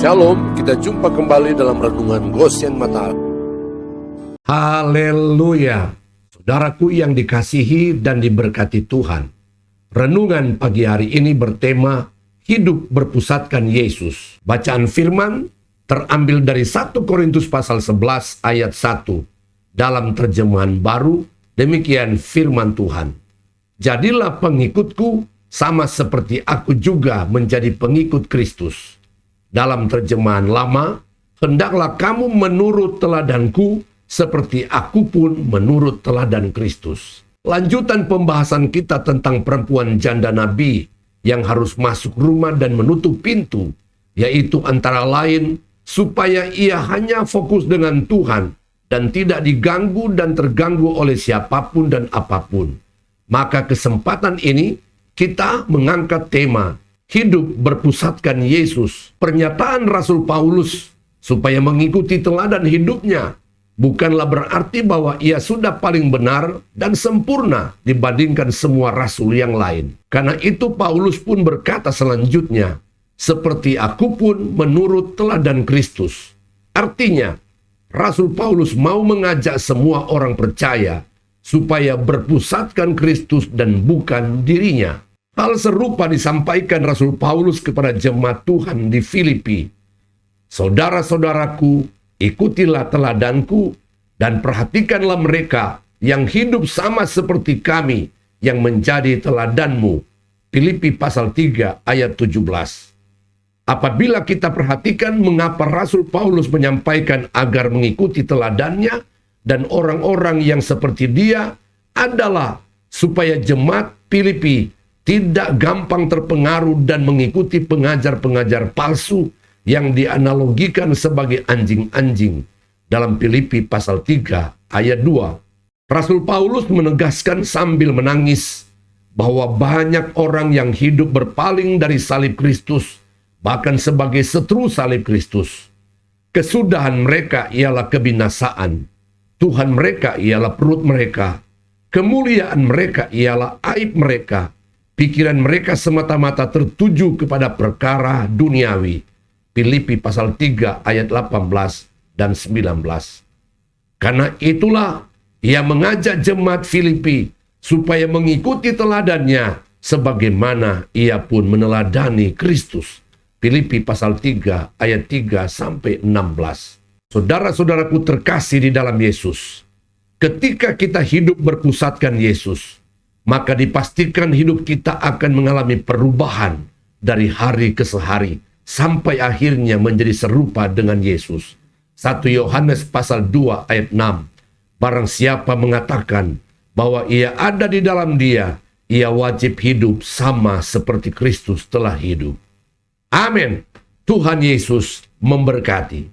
Shalom, kita jumpa kembali dalam Renungan Gosyen Mata. Haleluya. Saudaraku yang dikasihi dan diberkati Tuhan. Renungan pagi hari ini bertema hidup berpusatkan Yesus. Bacaan firman terambil dari 1 Korintus pasal 11 ayat 1. Dalam terjemahan baru, demikian firman Tuhan. Jadilah pengikutku sama seperti aku juga menjadi pengikut Kristus. Dalam terjemahan lama, hendaklah kamu menurut teladanku seperti aku pun menurut teladan Kristus. Lanjutan pembahasan kita tentang perempuan janda nabi yang harus masuk rumah dan menutup pintu, yaitu antara lain supaya ia hanya fokus dengan Tuhan dan tidak diganggu dan terganggu oleh siapapun dan apapun. Maka kesempatan ini kita mengangkat tema hidup berpusatkan Yesus. Pernyataan Rasul Paulus supaya mengikuti teladan hidupnya bukanlah berarti bahwa ia sudah paling benar dan sempurna dibandingkan semua rasul yang lain. Karena itu Paulus pun berkata selanjutnya, seperti aku pun menurut teladan Kristus. Artinya, Rasul Paulus mau mengajak semua orang percaya supaya berpusatkan Kristus dan bukan dirinya. Hal serupa disampaikan Rasul Paulus kepada jemaat Tuhan di Filipi. Saudara-saudaraku, ikutilah teladanku dan perhatikanlah mereka yang hidup sama seperti kami yang menjadi teladanmu. Filipi pasal 3 ayat 17. Apabila kita perhatikan mengapa Rasul Paulus menyampaikan agar mengikuti teladannya dan orang-orang yang seperti dia adalah supaya jemaat Filipi tidak gampang terpengaruh dan mengikuti pengajar-pengajar palsu yang dianalogikan sebagai anjing-anjing. Dalam Filipi pasal 3 ayat 2, Rasul Paulus menegaskan sambil menangis bahwa banyak orang yang hidup berpaling dari salib Kristus, bahkan sebagai setru salib Kristus. Kesudahan mereka ialah kebinasaan. Tuhan mereka ialah perut mereka. Kemuliaan mereka ialah aib mereka. Pikiran mereka semata-mata tertuju kepada perkara duniawi. Filipi pasal 3 ayat 18 dan 19. Karena itulah ia mengajak jemaat Filipi supaya mengikuti teladannya sebagaimana ia pun meneladani Kristus. Filipi pasal 3 ayat 3 sampai 16. Saudara-saudaraku terkasih di dalam Yesus, ketika kita hidup berpusatkan Yesus, maka dipastikan hidup kita akan mengalami perubahan dari hari ke hari sampai akhirnya menjadi serupa dengan Yesus. 1 Yohanes pasal 2 ayat 6. Barang siapa mengatakan bahwa ia ada di dalam Dia, ia wajib hidup sama seperti Kristus telah hidup. Amin. Tuhan Yesus memberkati.